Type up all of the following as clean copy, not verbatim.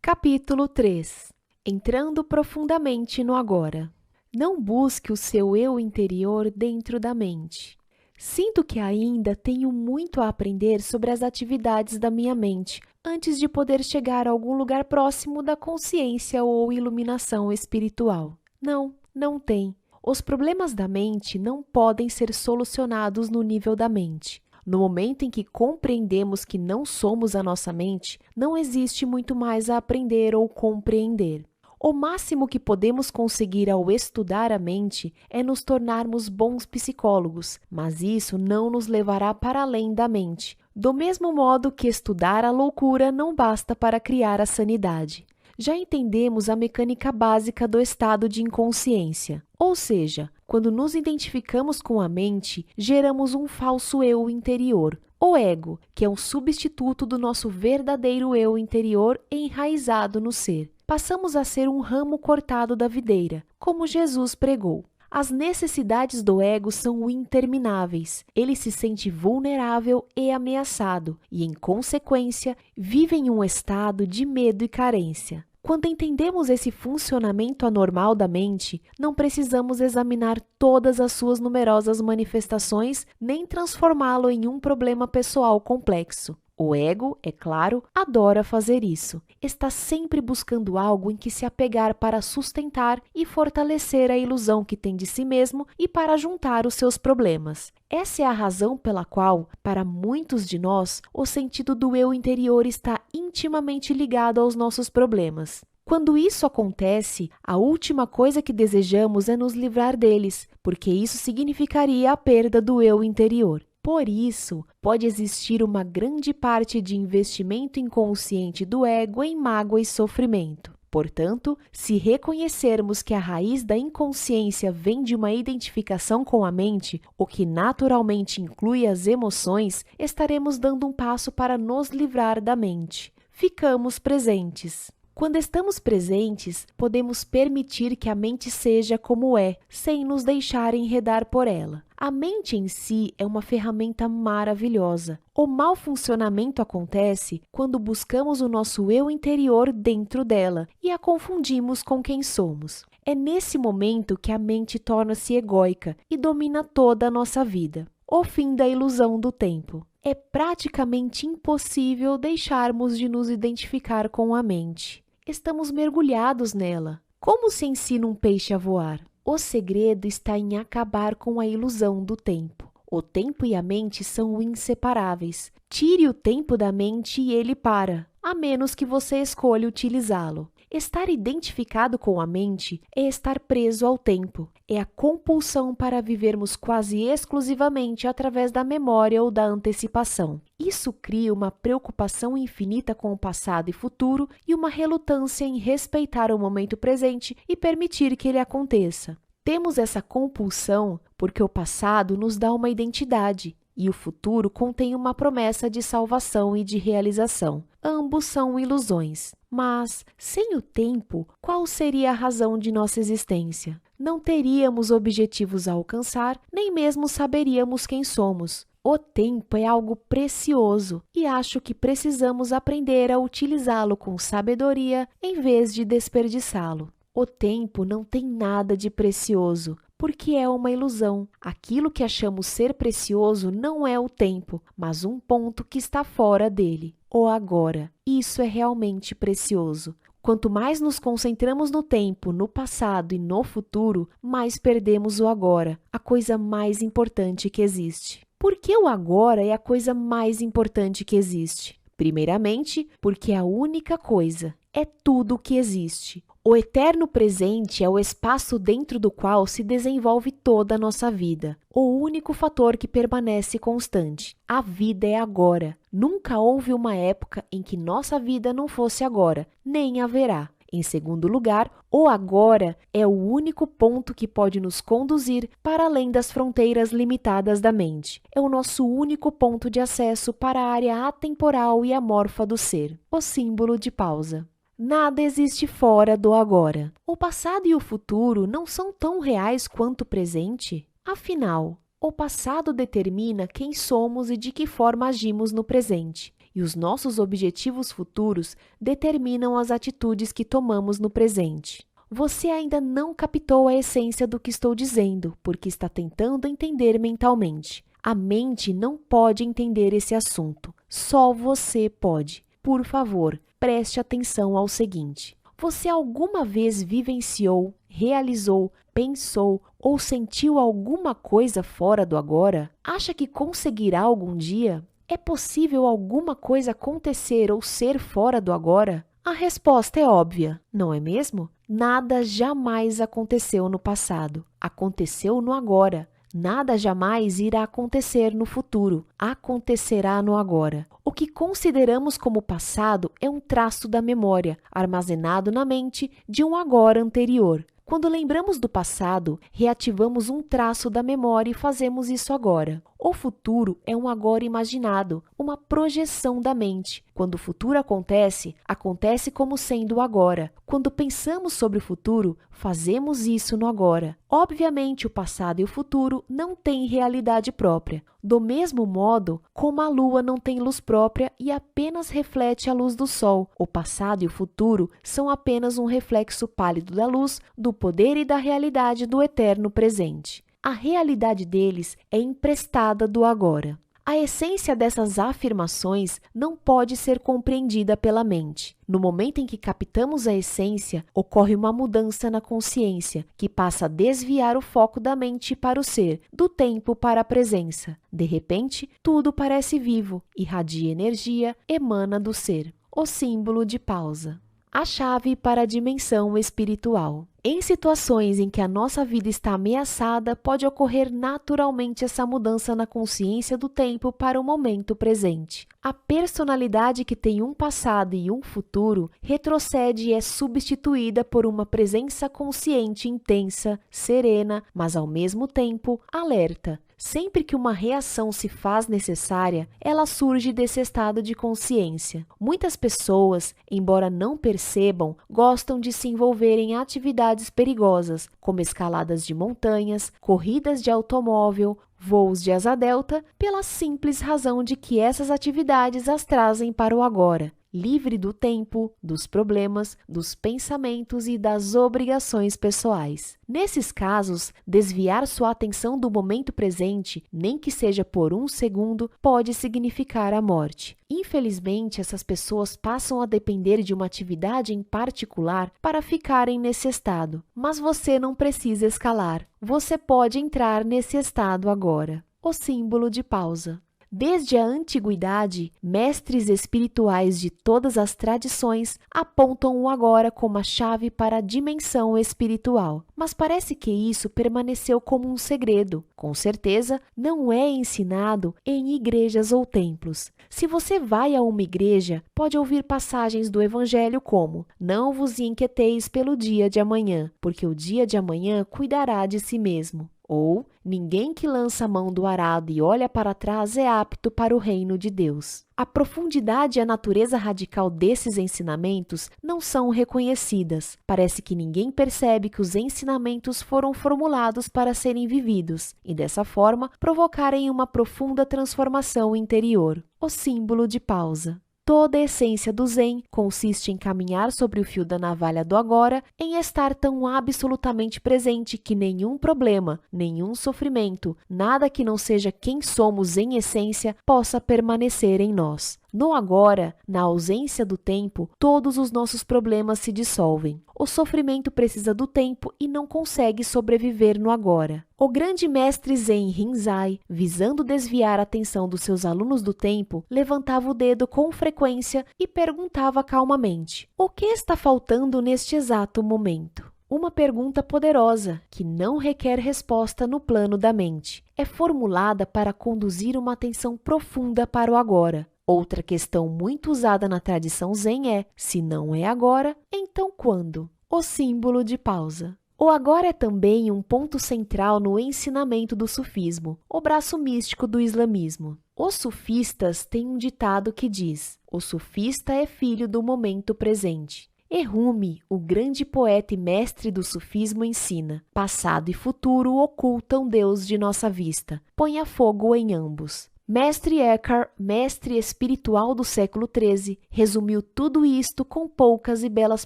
Capítulo 3. Entrando profundamente no agora. Não busque o seu eu interior dentro da mente. Sinto que ainda tenho muito a aprender sobre as atividades da minha mente, antes de poder chegar a algum lugar próximo da consciência ou iluminação espiritual. Não tem. Os problemas da mente não podem ser solucionados no nível da mente. No momento em que compreendemos que não somos a nossa mente, não existe muito mais a aprender ou compreender. O máximo que podemos conseguir ao estudar a mente é nos tornarmos bons psicólogos, mas isso não nos levará para além da mente. Do mesmo modo que estudar a loucura não basta para criar a sanidade. Já entendemos a mecânica básica do estado de inconsciência, ou seja, quando nos identificamos com a mente, geramos um falso eu interior, o ego, que é um substituto do nosso verdadeiro eu interior enraizado no ser. Passamos a ser um ramo cortado da videira, como Jesus pregou. As necessidades do ego são intermináveis. Ele se sente vulnerável e ameaçado e, em consequência, vive em um estado de medo e carência. Quando entendemos esse funcionamento anormal da mente, não precisamos examinar todas as suas numerosas manifestações nem transformá-lo em um problema pessoal complexo. O ego, é claro, adora fazer isso. Está sempre buscando algo em que se apegar para sustentar e fortalecer a ilusão que tem de si mesmo e para juntar os seus problemas. Essa é a razão pela qual, para muitos de nós, o sentido do eu interior está intimamente ligado aos nossos problemas. Quando isso acontece, a última coisa que desejamos é nos livrar deles, porque isso significaria a perda do eu interior. Por isso, pode existir uma grande parte de investimento inconsciente do ego em mágoa e sofrimento. Portanto, se reconhecermos que a raiz da inconsciência vem de uma identificação com a mente, o que naturalmente inclui as emoções, estaremos dando um passo para nos livrar da mente. Ficamos presentes. Quando estamos presentes, podemos permitir que a mente seja como é, sem nos deixar enredar por ela. A mente em si é uma ferramenta maravilhosa. O mau funcionamento acontece quando buscamos o nosso eu interior dentro dela e a confundimos com quem somos. É nesse momento que a mente torna-se egóica e domina toda a nossa vida. O fim da ilusão do tempo. É praticamente impossível deixarmos de nos identificar com a mente. Estamos mergulhados nela. Como se ensina um peixe a voar? O segredo está em acabar com a ilusão do tempo. O tempo e a mente são inseparáveis. Tire o tempo da mente e ele para, a menos que você escolha utilizá-lo. Estar identificado com a mente é estar preso ao tempo. É a compulsão para vivermos quase exclusivamente através da memória ou da antecipação. Isso cria uma preocupação infinita com o passado e futuro e uma relutância em respeitar o momento presente e permitir que ele aconteça. Temos essa compulsão porque o passado nos dá uma identidade e o futuro contém uma promessa de salvação e de realização. Ambos são ilusões. Mas, sem o tempo, qual seria a razão de nossa existência? Não teríamos objetivos a alcançar, nem mesmo saberíamos quem somos. O tempo é algo precioso e acho que precisamos aprender a utilizá-lo com sabedoria em vez de desperdiçá-lo. O tempo não tem nada de precioso, porque é uma ilusão. Aquilo que achamos ser precioso não é o tempo, mas um ponto que está fora dele, o agora. Isso é realmente precioso. Quanto mais nos concentramos no tempo, no passado e no futuro, mais perdemos o agora, a coisa mais importante que existe. Por que o agora é a coisa mais importante que existe? Primeiramente, porque é a única coisa, é tudo o que existe. O eterno presente é o espaço dentro do qual se desenvolve toda a nossa vida, o único fator que permanece constante. A vida é agora. Nunca houve uma época em que nossa vida não fosse agora, nem haverá. Em segundo lugar, o agora é o único ponto que pode nos conduzir para além das fronteiras limitadas da mente. É o nosso único ponto de acesso para a área atemporal e amorfa do ser, o símbolo de pausa. Nada existe fora do agora. O passado e o futuro não são tão reais quanto o presente. Afinal, o passado determina quem somos e de que forma agimos no presente. e os nossos objetivos futuros determinam as atitudes que tomamos no presente. Você ainda não captou a essência do que estou dizendo, porque está tentando entender mentalmente. A mente não pode entender esse assunto. Só você pode. Por favor, preste atenção ao seguinte. Você alguma vez vivenciou, realizou, pensou ou sentiu alguma coisa fora do agora? Acha que conseguirá algum dia? É possível alguma coisa acontecer ou ser fora do agora? A resposta é óbvia, não é mesmo? Nada jamais aconteceu no passado. Aconteceu no agora. Nada jamais irá acontecer no futuro, acontecerá no agora. O que consideramos como passado é um traço da memória, armazenado na mente de um agora anterior. Quando lembramos do passado, reativamos um traço da memória e fazemos isso agora. O futuro é um agora imaginado, uma projeção da mente. Quando o futuro acontece, acontece como sendo o agora. Quando pensamos sobre o futuro, fazemos isso no agora. Obviamente, o passado e o futuro não têm realidade própria. Do mesmo modo, como a lua não tem luz própria e apenas reflete a luz do sol, o passado e o futuro são apenas um reflexo pálido da luz, do poder e da realidade do eterno presente. A realidade deles é emprestada do agora. A essência dessas afirmações não pode ser compreendida pela mente. No momento em que captamos a essência, ocorre uma mudança na consciência, que passa a desviar o foco da mente para o ser, do tempo para a presença. De repente, tudo parece vivo, irradia energia, emana do ser. O símbolo de pausa. A chave para a dimensão espiritual. Em situações em que a nossa vida está ameaçada, pode ocorrer naturalmente essa mudança na consciência do tempo para o momento presente. A personalidade que tem um passado e um futuro retrocede e é substituída por uma presença consciente intensa, serena, mas ao mesmo tempo alerta. Sempre que uma reação se faz necessária, ela surge desse estado de consciência. Muitas pessoas, embora não percebam, gostam de se envolver em atividades perigosas, como escaladas de montanhas, corridas de automóvel, voos de asa delta, pela simples razão de que essas atividades as trazem para o agora, livre do tempo, dos problemas, dos pensamentos e das obrigações pessoais. Nesses casos, desviar sua atenção do momento presente, nem que seja por um segundo, pode significar a morte. Infelizmente, essas pessoas passam a depender de uma atividade em particular para ficarem nesse estado. Mas você não precisa escalar. Você pode entrar nesse estado agora. O símbolo de pausa. Desde a antiguidade, mestres espirituais de todas as tradições apontam o agora como a chave para a dimensão espiritual. Mas parece que isso permaneceu como um segredo. Com certeza, não é ensinado em igrejas ou templos. Se você vai a uma igreja, pode ouvir passagens do Evangelho como: "Não vos inquieteis pelo dia de amanhã, porque o dia de amanhã cuidará de si mesmo." Ou, "Ninguém que lança a mão do arado e olha para trás é apto para o reino de Deus." A profundidade e a natureza radical desses ensinamentos não são reconhecidas. Parece que ninguém percebe que os ensinamentos foram formulados para serem vividos e, dessa forma, provocarem uma profunda transformação interior. O símbolo de pausa. Toda a essência do Zen consiste em caminhar sobre o fio da navalha do agora, em estar tão absolutamente presente que nenhum problema, nenhum sofrimento, nada que não seja quem somos em essência, possa permanecer em nós. No agora, na ausência do tempo, todos os nossos problemas se dissolvem. O sofrimento precisa do tempo e não consegue sobreviver no agora. O grande mestre Zen Rinzai, visando desviar a atenção dos seus alunos do tempo, levantava o dedo com frequência e perguntava calmamente: "O que está faltando neste exato momento?" Uma pergunta poderosa, que não requer resposta no plano da mente. É formulada para conduzir uma atenção profunda para o agora. Outra questão muito usada na tradição Zen é: se não é agora, então quando? O símbolo de pausa. O agora é também um ponto central no ensinamento do sufismo, o braço místico do islamismo. Os sufistas têm um ditado que diz: "O sufista é filho do momento presente." Rumi, o grande poeta e mestre do sufismo, ensina: passado e futuro ocultam Deus de nossa vista. Ponha fogo em ambos. Mestre Eckhart, mestre espiritual do século XIII, resumiu tudo isto com poucas e belas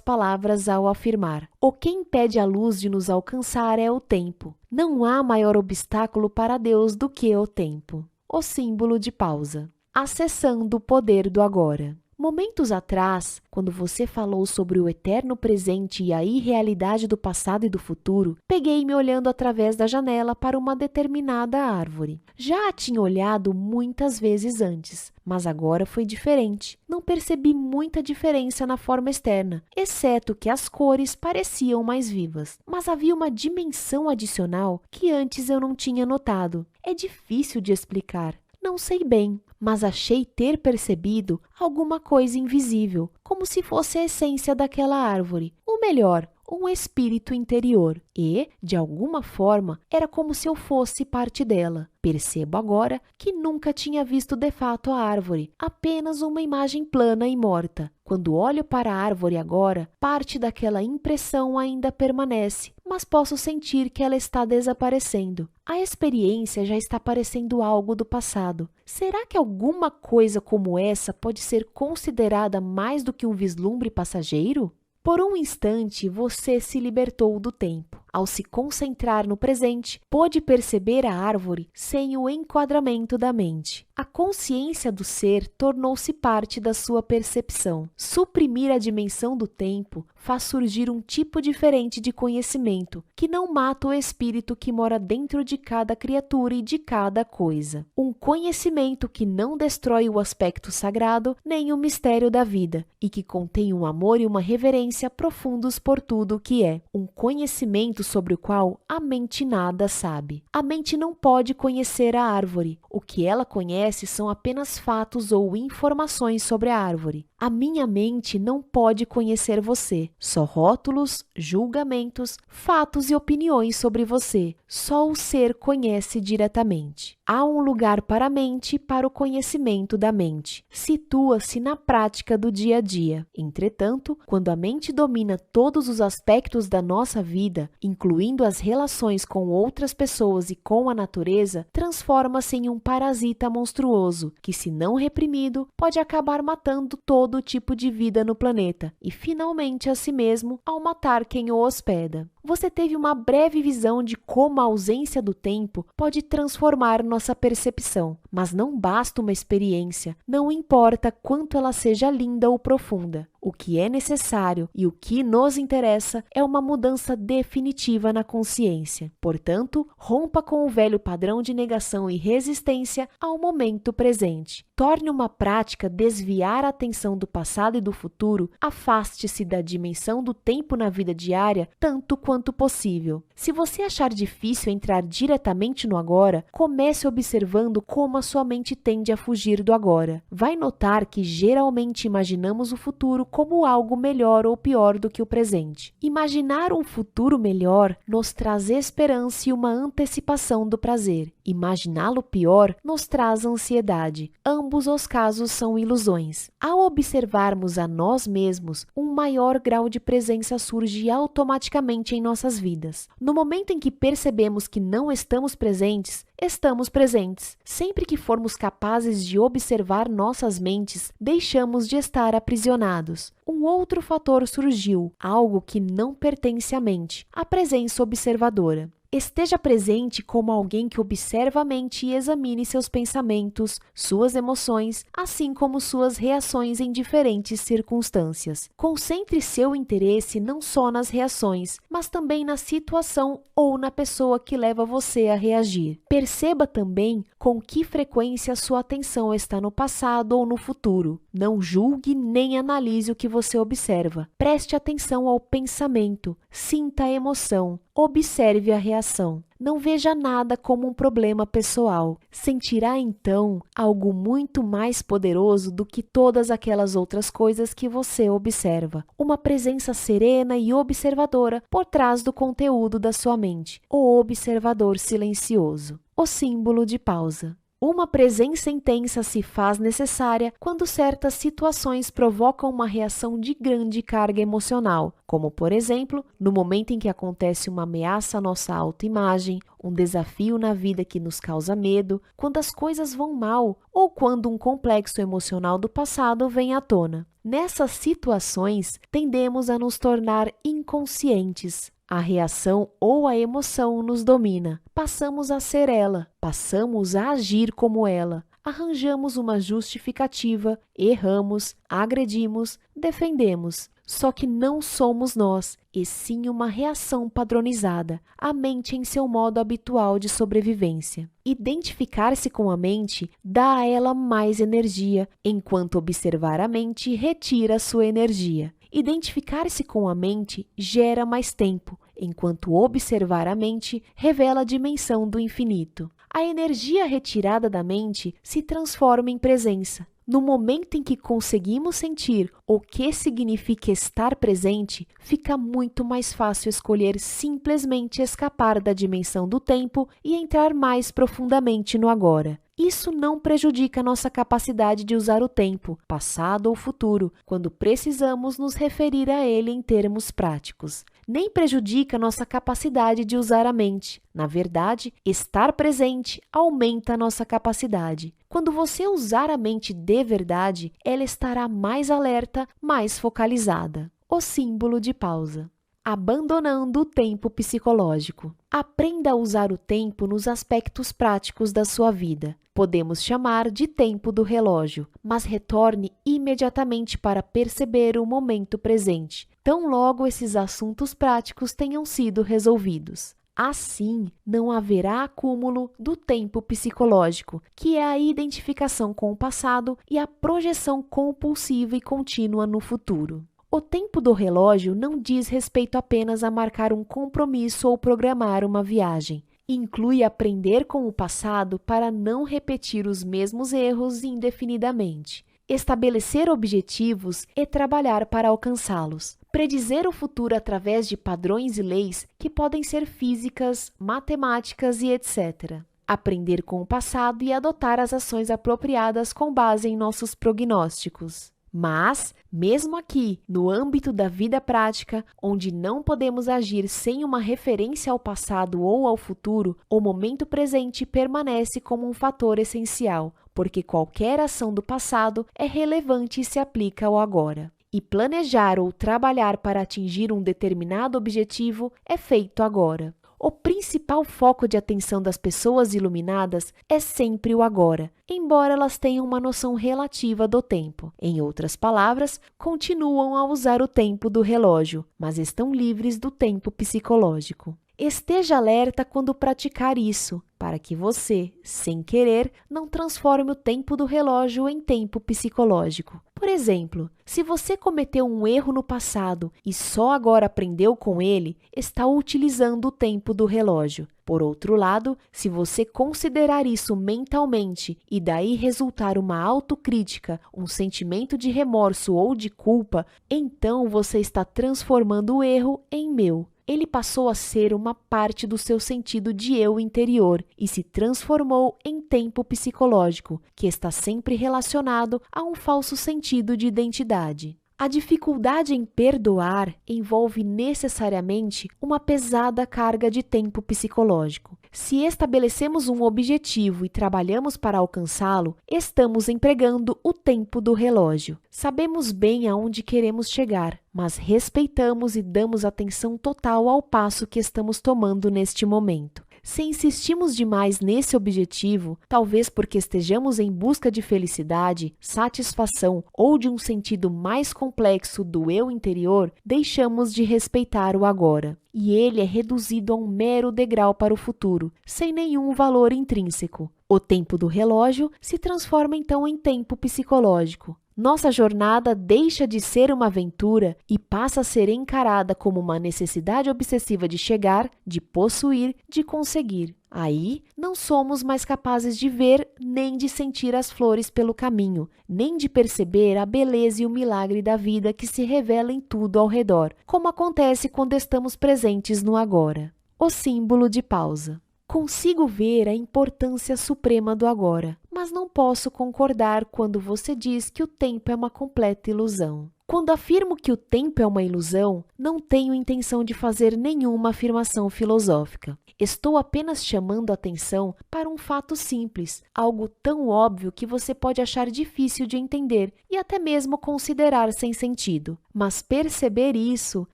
palavras ao afirmar: o que impede a luz de nos alcançar é o tempo. Não há maior obstáculo para Deus do que o tempo. O símbolo de pausa. Acessando o poder do agora. Momentos atrás, quando você falou sobre o eterno presente e a irrealidade do passado e do futuro, peguei-me olhando através da janela para uma determinada árvore. Já a tinha olhado muitas vezes antes, mas agora foi diferente. Não percebi muita diferença na forma externa, exceto que as cores pareciam mais vivas. Mas havia uma dimensão adicional que antes eu não tinha notado. É difícil de explicar. Não sei bem, mas achei ter percebido alguma coisa invisível, como se fosse a essência daquela árvore, ou melhor, um espírito interior. E, de alguma forma, era como se eu fosse parte dela. Percebo agora que nunca tinha visto de fato a árvore, apenas uma imagem plana e morta. Quando olho para a árvore agora, parte daquela impressão ainda permanece, mas posso sentir que ela está desaparecendo. A experiência já está parecendo algo do passado. Será que alguma coisa como essa pode ser considerada mais do que um vislumbre passageiro? Por um instante, você se libertou do tempo. Ao se concentrar no presente, pôde perceber a árvore sem o enquadramento da mente. A consciência do ser tornou-se parte da sua percepção. Suprimir a dimensão do tempo faz surgir um tipo diferente de conhecimento, que não mata o espírito que mora dentro de cada criatura e de cada coisa. Um conhecimento que não destrói o aspecto sagrado nem o mistério da vida, e que contém um amor e uma reverência profundos por tudo o que é. Um conhecimento sobre o qual a mente nada sabe. A mente não pode conhecer a árvore. O que ela conhece são apenas fatos ou informações sobre a árvore. A minha mente não pode conhecer você. Só rótulos, julgamentos, fatos e opiniões sobre você. Só o ser conhece diretamente. Há um lugar para a mente e para o conhecimento da mente. Situa-se na prática do dia a dia. Entretanto, quando a mente domina todos os aspectos da nossa vida, incluindo as relações com outras pessoas e com a natureza, transforma-se em um parasita monstruoso que, se não reprimido, pode acabar matando todo tipo de vida no planeta e, finalmente, a si mesmo ao matar quem o hospeda. Você teve uma breve visão de como a ausência do tempo pode transformar nossa percepção, mas não basta uma experiência, não importa quanto ela seja linda ou profunda. O que é necessário e o que nos interessa é uma mudança definitiva na consciência. Portanto, rompa com o velho padrão de negação e resistência ao momento presente. Torne uma prática desviar a atenção do passado e do futuro, afaste-se da dimensão do tempo na vida diária tanto quanto possível. Se você achar difícil entrar diretamente no agora, comece observando como a sua mente tende a fugir do agora. Vai notar que geralmente imaginamos o futuro como algo melhor ou pior do que o presente. Imaginar um futuro melhor nos traz esperança e uma antecipação do prazer. Imaginá-lo pior nos traz ansiedade. Ambos os casos são ilusões. Ao observarmos a nós mesmos, um maior grau de presença surge automaticamente em nossas vidas. No momento em que percebemos que não estamos presentes, estamos presentes. Sempre que formos capazes de observar nossas mentes, deixamos de estar aprisionados. Um outro fator surgiu, algo que não pertence à mente, a presença observadora. Esteja presente como alguém que observa a mente e examine seus pensamentos, suas emoções, assim como suas reações em diferentes circunstâncias. Concentre seu interesse não só nas reações, mas também na situação ou na pessoa que leva você a reagir. Perceba também com que frequência sua atenção está no passado ou no futuro. Não julgue nem analise o que você observa. Preste atenção ao pensamento, sinta a emoção, observe a reação. Não veja nada como um problema pessoal. Sentirá então algo muito mais poderoso do que todas aquelas outras coisas que você observa. Uma presença serena e observadora por trás do conteúdo da sua mente. O observador silencioso. O símbolo de pausa. Uma presença intensa se faz necessária quando certas situações provocam uma reação de grande carga emocional, como, por exemplo, no momento em que acontece uma ameaça à nossa autoimagem, um desafio na vida que nos causa medo, quando as coisas vão mal ou quando um complexo emocional do passado vem à tona. Nessas situações, tendemos a nos tornar inconscientes. A reação ou a emoção nos domina. Passamos a ser ela, passamos a agir como ela. Arranjamos uma justificativa, erramos, agredimos, defendemos. Só que não somos nós, e sim uma reação padronizada, a mente em seu modo habitual de sobrevivência. Identificar-se com a mente dá a ela mais energia, enquanto observar a mente retira sua energia. Identificar-se com a mente gera mais tempo, enquanto observar a mente revela a dimensão do infinito. A energia retirada da mente se transforma em presença. No momento em que conseguimos sentir o que significa estar presente, fica muito mais fácil escolher simplesmente escapar da dimensão do tempo e entrar mais profundamente no agora. Isso não prejudica nossa capacidade de usar o tempo, passado ou futuro, quando precisamos nos referir a ele em termos práticos. Nem prejudica nossa capacidade de usar a mente. Na verdade, estar presente aumenta a nossa capacidade. Quando você usar a mente de verdade, ela estará mais alerta, mais focalizada. O símbolo de pausa. Abandonando o tempo psicológico. Aprenda a usar o tempo nos aspectos práticos da sua vida. Podemos chamar de tempo do relógio, mas retorne imediatamente para perceber o momento presente, tão logo esses assuntos práticos tenham sido resolvidos. Assim, não haverá acúmulo do tempo psicológico, que é a identificação com o passado e a projeção compulsiva e contínua no futuro. O tempo do relógio não diz respeito apenas a marcar um compromisso ou programar uma viagem. Inclui aprender com o passado para não repetir os mesmos erros indefinidamente. Estabelecer objetivos e trabalhar para alcançá-los. Predizer o futuro através de padrões e leis que podem ser físicas, matemáticas e etc. Aprender com o passado e adotar as ações apropriadas com base em nossos prognósticos. Mas, mesmo aqui, no âmbito da vida prática, onde não podemos agir sem uma referência ao passado ou ao futuro, o momento presente permanece como um fator essencial, porque qualquer ação do passado é relevante e se aplica ao agora. E planejar ou trabalhar para atingir um determinado objetivo é feito agora. O principal foco de atenção das pessoas iluminadas é sempre o agora, embora elas tenham uma noção relativa do tempo. Em outras palavras, continuam a usar o tempo do relógio, mas estão livres do tempo psicológico. Esteja alerta quando praticar isso, para que você, sem querer, não transforme o tempo do relógio em tempo psicológico. Por exemplo, se você cometeu um erro no passado e só agora aprendeu com ele, está utilizando o tempo do relógio. Por outro lado, se você considerar isso mentalmente e daí resultar uma autocrítica, um sentimento de remorso ou de culpa, então você está transformando o erro em meu. Ele passou a ser uma parte do seu sentido de eu interior e se transformou em tempo psicológico, que está sempre relacionado a um falso sentido de identidade. A dificuldade em perdoar envolve necessariamente uma pesada carga de tempo psicológico. Se estabelecemos um objetivo e trabalhamos para alcançá-lo, estamos empregando o tempo do relógio. Sabemos bem aonde queremos chegar, mas respeitamos e damos atenção total ao passo que estamos tomando neste momento. Se insistimos demais nesse objetivo, talvez porque estejamos em busca de felicidade, satisfação ou de um sentido mais complexo do eu interior, deixamos de respeitar o agora. E ele é reduzido a um mero degrau para o futuro, sem nenhum valor intrínseco. O tempo do relógio se transforma então em tempo psicológico. Nossa jornada deixa de ser uma aventura e passa a ser encarada como uma necessidade obsessiva de chegar, de possuir, de conseguir. Aí, não somos mais capazes de ver nem de sentir as flores pelo caminho, nem de perceber a beleza e o milagre da vida que se revela em tudo ao redor, como acontece quando estamos presentes no agora. O símbolo de pausa. Consigo ver a importância suprema do agora, mas não posso concordar quando você diz que o tempo é uma completa ilusão. Quando afirmo que o tempo é uma ilusão, não tenho intenção de fazer nenhuma afirmação filosófica. Estou apenas chamando a atenção para um fato simples, algo tão óbvio que você pode achar difícil de entender e até mesmo considerar sem sentido. Mas perceber isso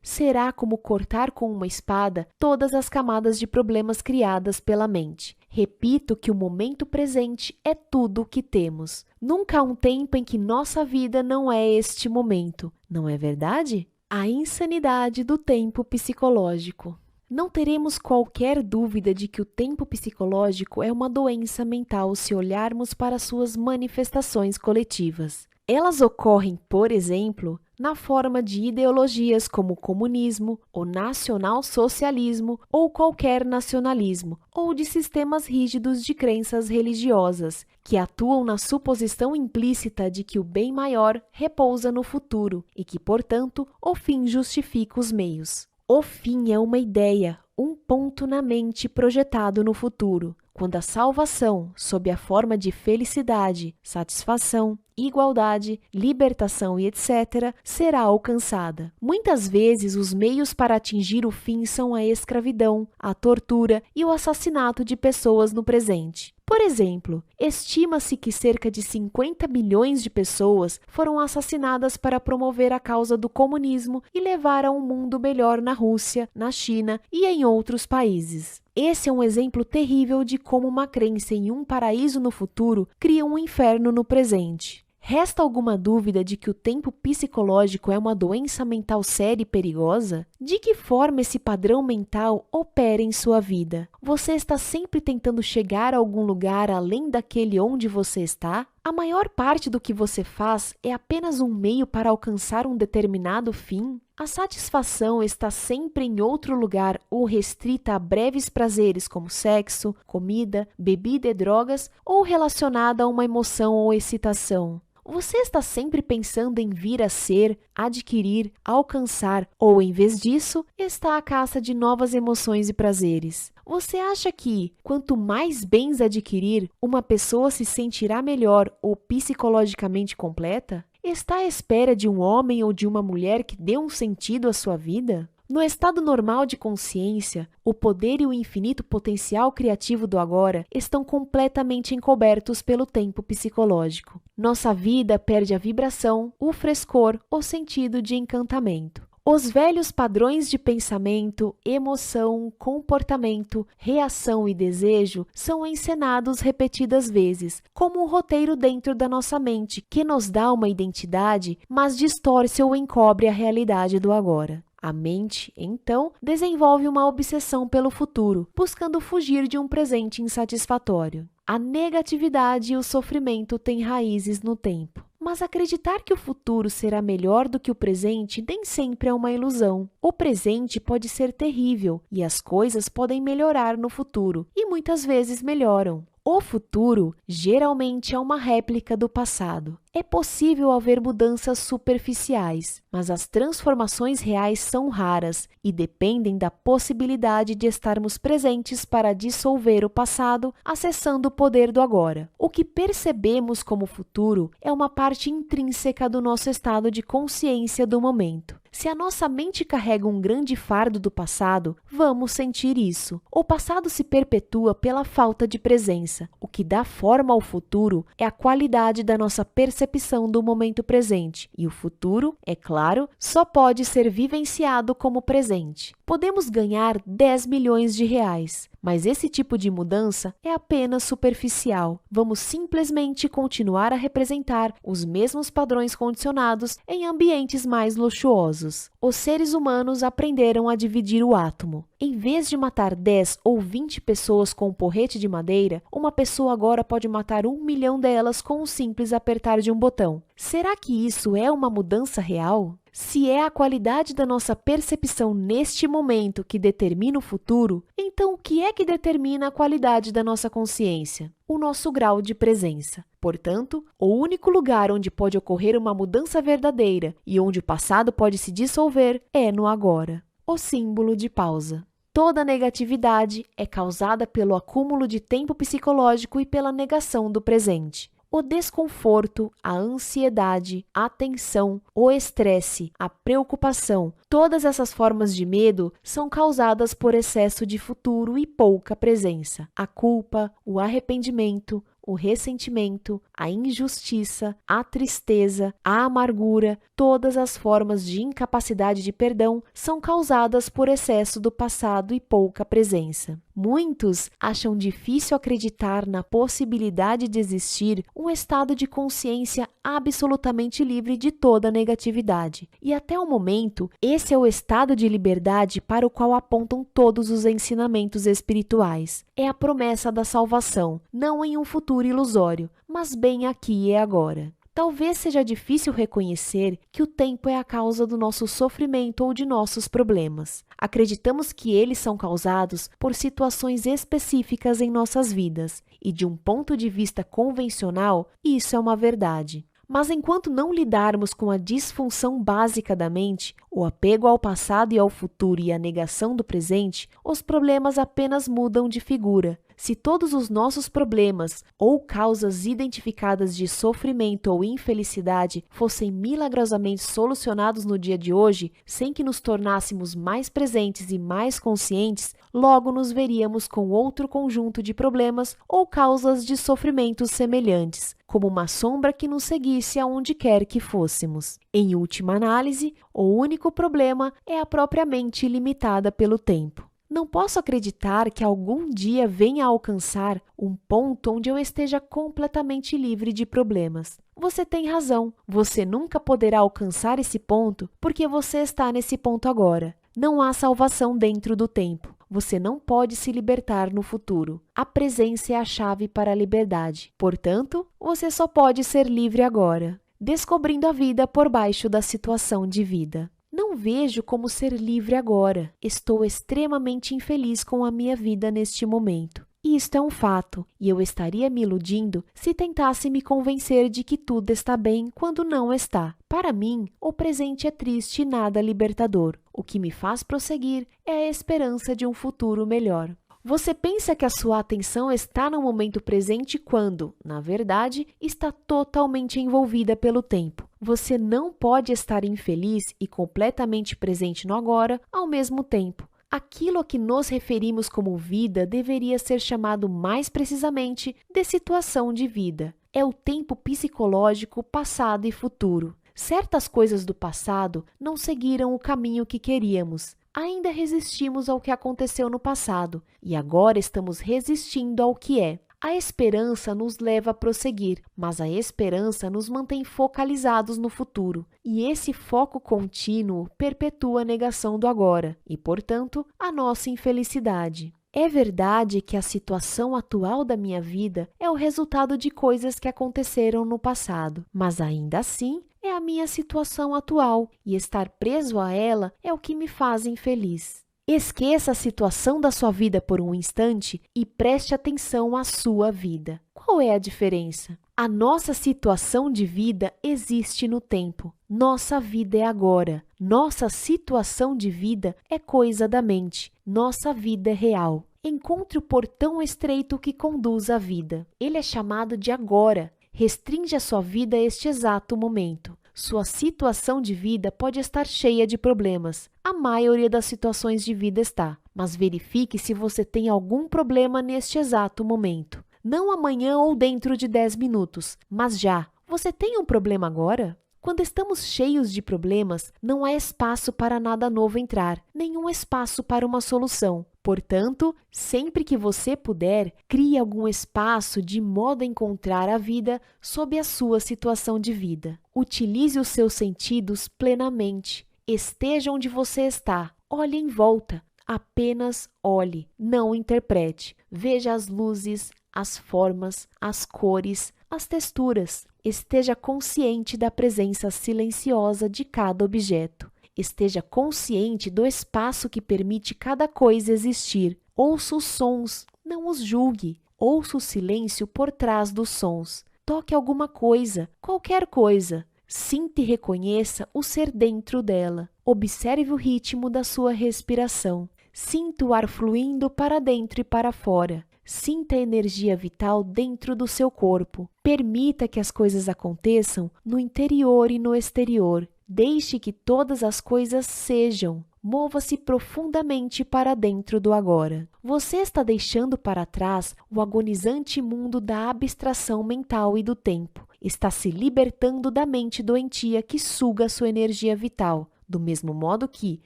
será como cortar com uma espada todas as camadas de problemas criadas pela mente. Repito que o momento presente é tudo o que temos. Nunca há um tempo em que nossa vida não é este momento, não é verdade? A insanidade do tempo psicológico. Não teremos qualquer dúvida de que o tempo psicológico é uma doença mental se olharmos para suas manifestações coletivas. Elas ocorrem, por exemplo, na forma de ideologias como o comunismo, o nacionalsocialismo ou qualquer nacionalismo, ou de sistemas rígidos de crenças religiosas, que atuam na suposição implícita de que o bem maior repousa no futuro e que, portanto, o fim justifica os meios. O fim é uma ideia, um ponto na mente projetado no futuro, quando a salvação, sob a forma de felicidade, satisfação, igualdade, libertação e etc., será alcançada. Muitas vezes, os meios para atingir o fim são a escravidão, a tortura e o assassinato de pessoas no presente. Por exemplo, estima-se que cerca de 50 milhões de pessoas foram assassinadas para promover a causa do comunismo e levar a um mundo melhor na Rússia, na China e em outros países. Esse é um exemplo terrível de como uma crença em um paraíso no futuro cria um inferno no presente. Resta alguma dúvida de que o tempo psicológico é uma doença mental séria e perigosa? De que forma esse padrão mental opera em sua vida? Você está sempre tentando chegar a algum lugar além daquele onde você está? A maior parte do que você faz é apenas um meio para alcançar um determinado fim? A satisfação está sempre em outro lugar ou restrita a breves prazeres como sexo, comida, bebida e drogas ou relacionada a uma emoção ou excitação? Você está sempre pensando em vir a ser, adquirir, alcançar ou, em vez disso, está à caça de novas emoções e prazeres? Você acha que, quanto mais bens adquirir, uma pessoa se sentirá melhor ou psicologicamente completa? Está à espera de um homem ou de uma mulher que dê um sentido à sua vida? No estado normal de consciência, o poder e o infinito potencial criativo do agora estão completamente encobertos pelo tempo psicológico. Nossa vida perde a vibração, o frescor, o sentido de encantamento. Os velhos padrões de pensamento, emoção, comportamento, reação e desejo são encenados repetidas vezes, como um roteiro dentro da nossa mente que nos dá uma identidade, mas distorce ou encobre a realidade do agora. A mente, então, desenvolve uma obsessão pelo futuro, buscando fugir de um presente insatisfatório. A negatividade e o sofrimento têm raízes no tempo. Mas acreditar que o futuro será melhor do que o presente nem sempre é uma ilusão. O presente pode ser terrível e as coisas podem melhorar no futuro, e muitas vezes melhoram. O futuro geralmente é uma réplica do passado. É possível haver mudanças superficiais, mas as transformações reais são raras e dependem da possibilidade de estarmos presentes para dissolver o passado, acessando o poder do agora. O que percebemos como futuro é uma parte intrínseca do nosso estado de consciência do momento. Se a nossa mente carrega um grande fardo do passado, vamos sentir isso. O passado se perpetua pela falta de presença. O que dá forma ao futuro é a qualidade da nossa percepção do momento presente. E o futuro, é claro, só pode ser vivenciado como presente. Podemos ganhar 10 milhões de reais, mas esse tipo de mudança é apenas superficial. Vamos simplesmente continuar a representar os mesmos padrões condicionados em ambientes mais luxuosos. Os seres humanos aprenderam a dividir o átomo. Em vez de matar 10 ou 20 pessoas com um porrete de madeira, uma pessoa agora pode matar 1 milhão delas com um simples apertar de um botão. Será que isso é uma mudança real? Se é a qualidade da nossa percepção neste momento que determina o futuro, então o que é que determina a qualidade da nossa consciência? O nosso grau de presença. Portanto, o único lugar onde pode ocorrer uma mudança verdadeira e onde o passado pode se dissolver é no agora. O símbolo de pausa. Toda negatividade é causada pelo acúmulo de tempo psicológico e pela negação do presente. O desconforto, a ansiedade, a tensão, o estresse, a preocupação, todas essas formas de medo são causadas por excesso de futuro e pouca presença. A culpa, o arrependimento, o ressentimento, a injustiça, a tristeza, a amargura, todas as formas de incapacidade de perdão são causadas por excesso do passado e pouca presença. Muitos acham difícil acreditar na possibilidade de existir um estado de consciência absolutamente livre de toda negatividade. E até o momento, esse é o estado de liberdade para o qual apontam todos os ensinamentos espirituais. É a promessa da salvação, não em um futuro ilusório, mas bem aqui e agora. Talvez seja difícil reconhecer que o tempo é a causa do nosso sofrimento ou de nossos problemas. Acreditamos que eles são causados por situações específicas em nossas vidas, e de um ponto de vista convencional, isso é uma verdade. Mas enquanto não lidarmos com a disfunção básica da mente, o apego ao passado e ao futuro e a negação do presente, os problemas apenas mudam de figura. Se todos os nossos problemas ou causas identificadas de sofrimento ou infelicidade fossem milagrosamente solucionados no dia de hoje, sem que nos tornássemos mais presentes e mais conscientes, logo nos veríamos com outro conjunto de problemas ou causas de sofrimentos semelhantes, como uma sombra que nos seguisse aonde quer que fôssemos. Em última análise, o único problema é a própria mente limitada pelo tempo. Não posso acreditar que algum dia venha a alcançar um ponto onde eu esteja completamente livre de problemas. Você tem razão, você nunca poderá alcançar esse ponto porque você está nesse ponto agora. Não há salvação dentro do tempo. Você não pode se libertar no futuro. A presença é a chave para a liberdade. Portanto, você só pode ser livre agora, descobrindo a vida por baixo da situação de vida. Não vejo como ser livre agora. Estou extremamente infeliz com a minha vida neste momento. Isto é um fato, e eu estaria me iludindo se tentasse me convencer de que tudo está bem quando não está. Para mim, o presente é triste e nada libertador. O que me faz prosseguir é a esperança de um futuro melhor. Você pensa que a sua atenção está no momento presente quando, na verdade, está totalmente envolvida pelo tempo. Você não pode estar infeliz e completamente presente no agora ao mesmo tempo. Aquilo a que nos referimos como vida deveria ser chamado mais precisamente de situação de vida. É o tempo psicológico passado e futuro. Certas coisas do passado não seguiram o caminho que queríamos. Ainda resistimos ao que aconteceu no passado e agora estamos resistindo ao que é. A esperança nos leva a prosseguir, mas a esperança nos mantém focalizados no futuro. E esse foco contínuo perpetua a negação do agora e, portanto, a nossa infelicidade. É verdade que a situação atual da minha vida é o resultado de coisas que aconteceram no passado, mas ainda assim é a minha situação atual e estar preso a ela é o que me faz infeliz. Esqueça a situação da sua vida por um instante e preste atenção à sua vida. Qual é a diferença? A nossa situação de vida existe no tempo. Nossa vida é agora. Nossa situação de vida é coisa da mente. Nossa vida é real. Encontre o portão estreito que conduz à vida. Ele é chamado de agora. Restringe a sua vida a este exato momento. Sua situação de vida pode estar cheia de problemas. A maioria das situações de vida está. Mas verifique se você tem algum problema neste exato momento. Não amanhã ou dentro de 10 minutos, mas já. Você tem um problema agora? Quando estamos cheios de problemas, não há espaço para nada novo entrar, nenhum espaço para uma solução. Portanto, sempre que você puder, crie algum espaço de modo a encontrar a vida sob a sua situação de vida. Utilize os seus sentidos plenamente. Esteja onde você está. Olhe em volta. Apenas olhe, não interprete. Veja as luzes, as formas, as cores, as texturas. Esteja consciente da presença silenciosa de cada objeto. Esteja consciente do espaço que permite cada coisa existir. Ouça os sons, não os julgue. Ouça o silêncio por trás dos sons. Toque alguma coisa, qualquer coisa. Sinta e reconheça o ser dentro dela. Observe o ritmo da sua respiração. Sinta o ar fluindo para dentro e para fora. Sinta a energia vital dentro do seu corpo. Permita que as coisas aconteçam no interior e no exterior. Deixe que todas as coisas sejam. Mova-se profundamente para dentro do agora. Você está deixando para trás o agonizante mundo da abstração mental e do tempo. Está se libertando da mente doentia que suga sua energia vital, do mesmo modo que,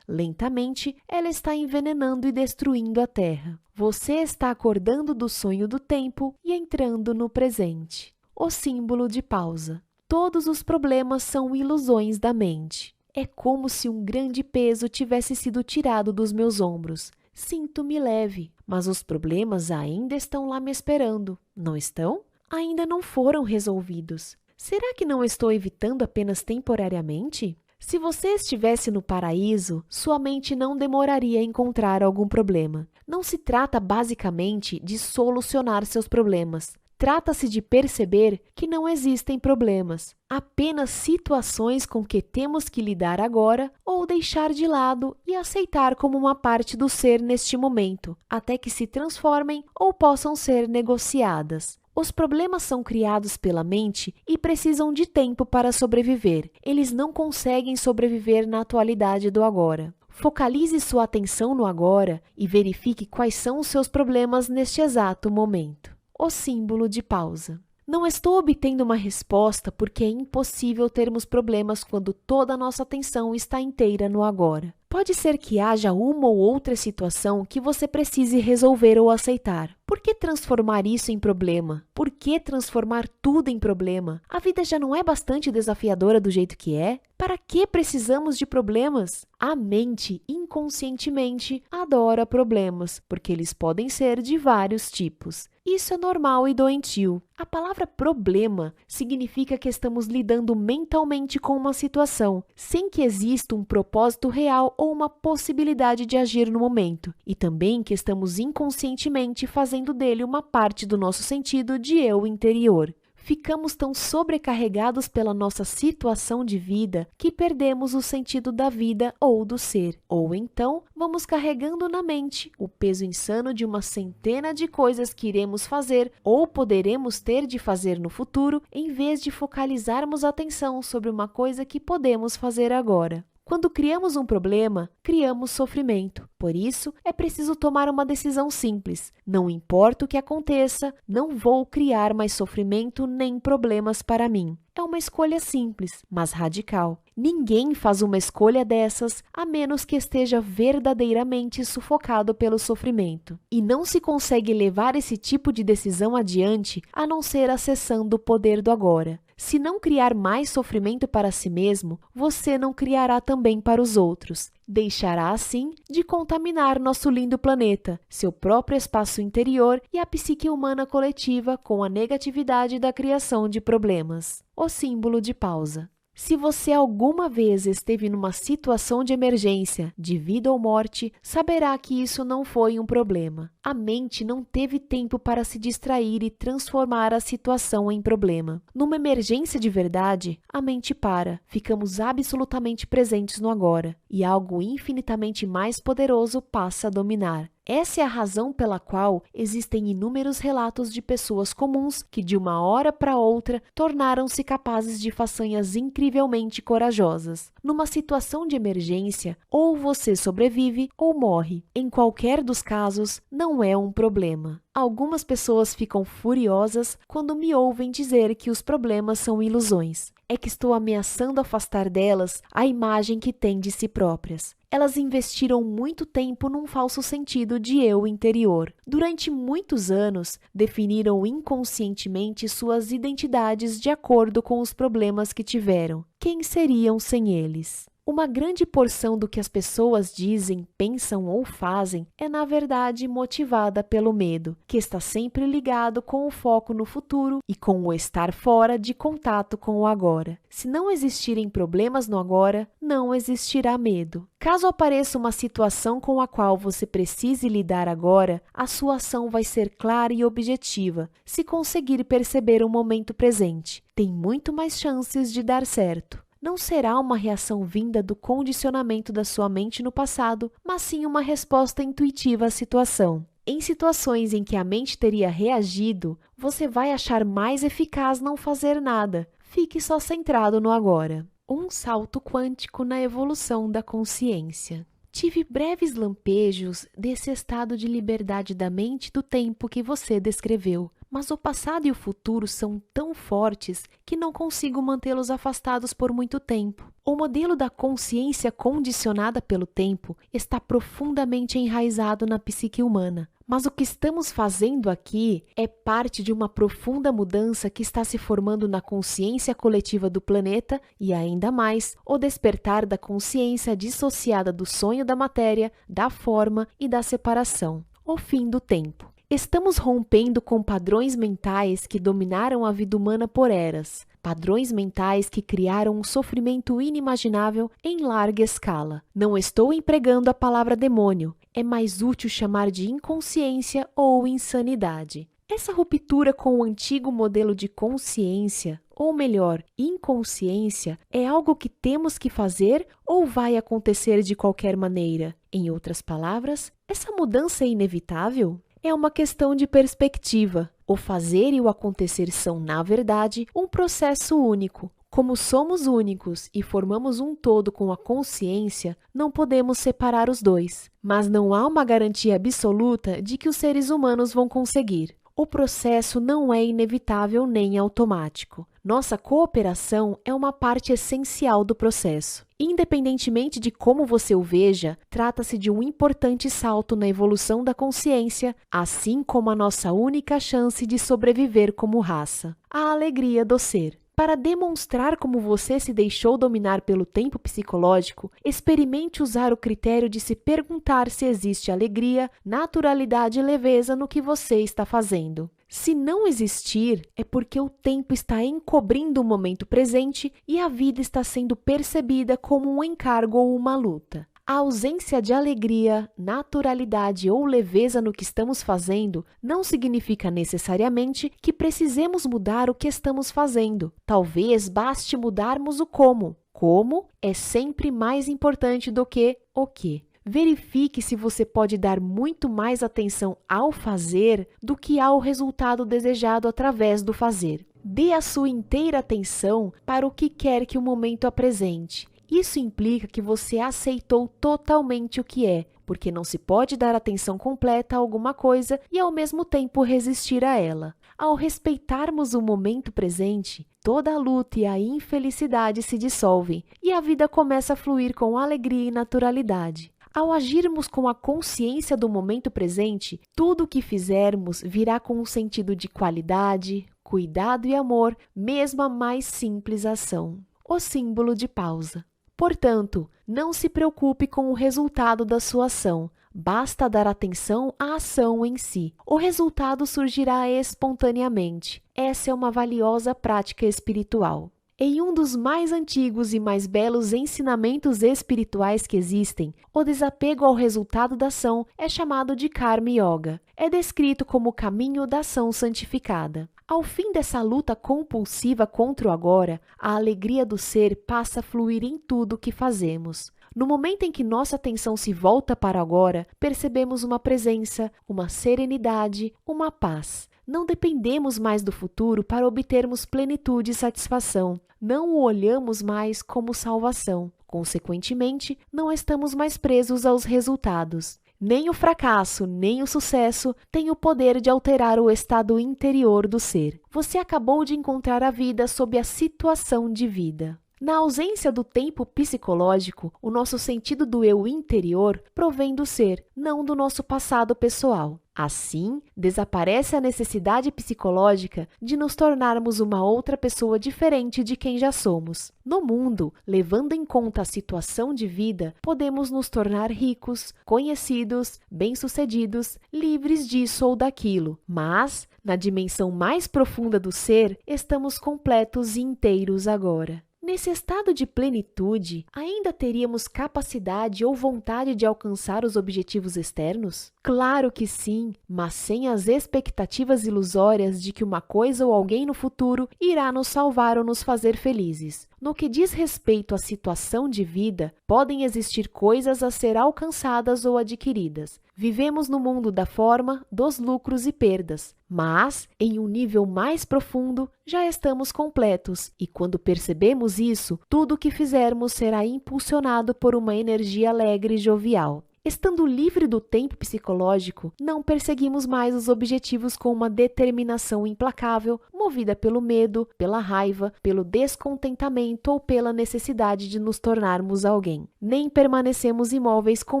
lentamente, ela está envenenando e destruindo a Terra. Você está acordando do sonho do tempo e entrando no presente. O símbolo de pausa. Todos os problemas são ilusões da mente. É como se um grande peso tivesse sido tirado dos meus ombros. Sinto-me leve, mas os problemas ainda estão lá me esperando. Não estão? Ainda não foram resolvidos. Será que não estou evitando apenas temporariamente? Se você estivesse no paraíso, sua mente não demoraria a encontrar algum problema. Não se trata basicamente de solucionar seus problemas. Trata-se de perceber que não existem problemas, apenas situações com que temos que lidar agora ou deixar de lado e aceitar como uma parte do ser neste momento, até que se transformem ou possam ser negociadas. Os problemas são criados pela mente e precisam de tempo para sobreviver. Eles não conseguem sobreviver na atualidade do agora. Focalize sua atenção no agora e verifique quais são os seus problemas neste exato momento. O símbolo de pausa. Não estou obtendo uma resposta porque é impossível termos problemas quando toda a nossa atenção está inteira no agora. Pode ser que haja uma ou outra situação que você precise resolver ou aceitar. Por que transformar isso em problema? Por que transformar tudo em problema? A vida já não é bastante desafiadora do jeito que é? Para que precisamos de problemas? A mente, inconscientemente, adora problemas, porque eles podem ser de vários tipos. Isso é normal e doentio. A palavra problema significa que estamos lidando mentalmente com uma situação, sem que exista um propósito real ou uma possibilidade de agir no momento, e também que estamos inconscientemente fazendo dele uma parte do nosso sentido de eu interior. Ficamos tão sobrecarregados pela nossa situação de vida que perdemos o sentido da vida ou do ser. Ou então, vamos carregando na mente o peso insano de uma centena de coisas que iremos fazer ou poderemos ter de fazer no futuro, em vez de focalizarmos a atenção sobre uma coisa que podemos fazer agora. Quando criamos um problema, criamos sofrimento. Por isso, é preciso tomar uma decisão simples. Não importa o que aconteça, não vou criar mais sofrimento nem problemas para mim. É uma escolha simples, mas radical. Ninguém faz uma escolha dessas a menos que esteja verdadeiramente sufocado pelo sofrimento. E não se consegue levar esse tipo de decisão adiante a não ser acessando o poder do agora. Se não criar mais sofrimento para si mesmo, você não criará também para os outros. Deixará, assim, de contaminar nosso lindo planeta, seu próprio espaço interior e a psique humana coletiva com a negatividade da criação de problemas. O símbolo de pausa. Se você alguma vez esteve numa situação de emergência, de vida ou morte, saberá que isso não foi um problema. A mente não teve tempo para se distrair e transformar a situação em problema. Numa emergência de verdade, a mente para. Ficamos absolutamente presentes no agora, e algo infinitamente mais poderoso passa a dominar. Essa é a razão pela qual existem inúmeros relatos de pessoas comuns que, de uma hora para outra, tornaram-se capazes de façanhas incrivelmente corajosas. Numa situação de emergência, ou você sobrevive ou morre. Em qualquer dos casos, não é um problema. Algumas pessoas ficam furiosas quando me ouvem dizer que os problemas são ilusões. É que estou ameaçando afastar delas a imagem que têm de si próprias. Elas investiram muito tempo num falso sentido de eu interior. Durante muitos anos, definiram inconscientemente suas identidades de acordo com os problemas que tiveram. Quem seriam sem eles? Uma grande porção do que as pessoas dizem, pensam ou fazem é, na verdade, motivada pelo medo, que está sempre ligado com o foco no futuro e com o estar fora de contato com o agora. Se não existirem problemas no agora, não existirá medo. Caso apareça uma situação com a qual você precise lidar agora, a sua ação vai ser clara e objetiva, se conseguir perceber o momento presente. Tem muito mais chances de dar certo. não será uma reação vinda do condicionamento da sua mente no passado, mas sim uma resposta intuitiva à situação. Em situações em que a mente teria reagido, você vai achar mais eficaz não fazer nada. Fique só centrado no agora. Um salto quântico na evolução da consciência. Tive breves lampejos desse estado de liberdade da mente do tempo que você descreveu, mas o passado e o futuro são tão fortes que não consigo mantê-los afastados por muito tempo. O modelo da consciência condicionada pelo tempo está profundamente enraizado na psique humana. Mas o que estamos fazendo aqui é parte de uma profunda mudança que está se formando na consciência coletiva do planeta e, ainda mais, o despertar da consciência dissociada do sonho da matéria, da forma e da separação. O fim do tempo. Estamos rompendo com padrões mentais que dominaram a vida humana por eras. Padrões mentais que criaram um sofrimento inimaginável em larga escala. Não estou empregando a palavra demônio. É mais útil chamar de inconsciência ou insanidade. Essa ruptura com o antigo modelo de consciência, ou melhor, inconsciência, é algo que temos que fazer ou vai acontecer de qualquer maneira? Em outras palavras, essa mudança é inevitável? É uma questão de perspectiva. O fazer e o acontecer são, na verdade, um processo único. Como somos únicos e formamos um todo com a consciência, não podemos separar os dois. Mas não há uma garantia absoluta de que os seres humanos vão conseguir. O processo não é inevitável nem automático. Nossa cooperação é uma parte essencial do processo. Independentemente de como você o veja, trata-se de um importante salto na evolução da consciência, assim como a nossa única chance de sobreviver como raça. A alegria do ser. Para demonstrar como você se deixou dominar pelo tempo psicológico, experimente usar o critério de se perguntar se existe alegria, naturalidade e leveza no que você está fazendo. Se não existir, é porque o tempo está encobrindo o momento presente e a vida está sendo percebida como um encargo ou uma luta. A ausência de alegria, naturalidade ou leveza no que estamos fazendo não significa necessariamente que precisemos mudar o que estamos fazendo. Talvez baste mudarmos o como. Como é sempre mais importante do que o que. Verifique se você pode dar muito mais atenção ao fazer do que ao resultado desejado através do fazer. Dê a sua inteira atenção para o que quer que o momento apresente. Isso implica que você aceitou totalmente o que é, porque não se pode dar atenção completa a alguma coisa e ao mesmo tempo resistir a ela. Ao respeitarmos o momento presente, toda a luta e a infelicidade se dissolvem e a vida começa a fluir com alegria e naturalidade. Ao agirmos com a consciência do momento presente, tudo o que fizermos virá com um sentido de qualidade, cuidado e amor, mesmo a mais simples ação. O símbolo de pausa. Portanto, não se preocupe com o resultado da sua ação, basta dar atenção à ação em si. O resultado surgirá espontaneamente. Essa é uma valiosa prática espiritual. Em um dos mais antigos e mais belos ensinamentos espirituais que existem, o desapego ao resultado da ação é chamado de Karma Yoga. É descrito como o caminho da ação santificada. Ao fim dessa luta compulsiva contra o agora, a alegria do ser passa a fluir em tudo o que fazemos. No momento em que nossa atenção se volta para o agora, percebemos uma presença, uma serenidade, uma paz. Não dependemos mais do futuro para obtermos plenitude e satisfação. Não o olhamos mais como salvação. Consequentemente, não estamos mais presos aos resultados. Nem o fracasso, nem o sucesso têm o poder de alterar o estado interior do ser. Você acabou de encontrar a vida sob a situação de vida. Na ausência do tempo psicológico, o nosso sentido do eu interior provém do ser, não do nosso passado pessoal. Assim, desaparece a necessidade psicológica de nos tornarmos uma outra pessoa diferente de quem já somos. No mundo, levando em conta a situação de vida, podemos nos tornar ricos, conhecidos, bem-sucedidos, livres disso ou daquilo. Mas, na dimensão mais profunda do ser, estamos completos e inteiros agora. Nesse estado de plenitude, ainda teríamos capacidade ou vontade de alcançar os objetivos externos? Claro que sim, mas sem as expectativas ilusórias de que uma coisa ou alguém no futuro irá nos salvar ou nos fazer felizes. No que diz respeito à situação de vida, podem existir coisas a ser alcançadas ou adquiridas. Vivemos no mundo da forma, dos lucros e perdas, mas, em um nível mais profundo, já estamos completos e, quando percebemos isso, tudo o que fizermos será impulsionado por uma energia alegre e jovial. Estando livre do tempo psicológico, não perseguimos mais os objetivos com uma determinação implacável, movida pelo medo, pela raiva, pelo descontentamento ou pela necessidade de nos tornarmos alguém. Nem permanecemos imóveis com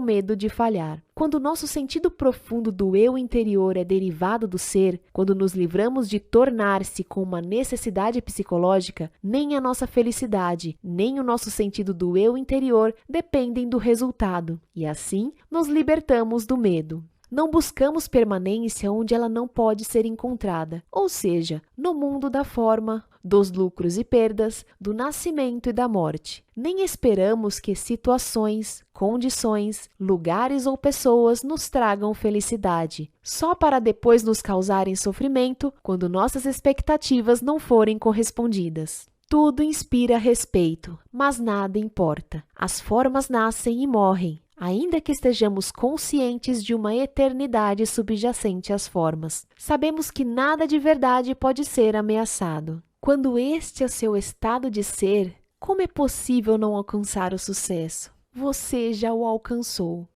medo de falhar. Quando o nosso sentido profundo do eu interior é derivado do ser, quando nos livramos de tornar-se com uma necessidade psicológica, nem a nossa felicidade, nem o nosso sentido do eu interior dependem do resultado. E assim, nos libertamos do medo. Não buscamos permanência onde ela não pode ser encontrada, ou seja, no mundo da forma, dos lucros e perdas, do nascimento e da morte. Nem esperamos que situações, condições, lugares ou pessoas nos tragam felicidade, só para depois nos causarem sofrimento quando nossas expectativas não forem correspondidas. Tudo inspira respeito, mas nada importa. As formas nascem e morrem, ainda que estejamos conscientes de uma eternidade subjacente às formas. Sabemos que nada de verdade pode ser ameaçado. Quando este é seu estado de ser, como é possível não alcançar o sucesso? Você já o alcançou.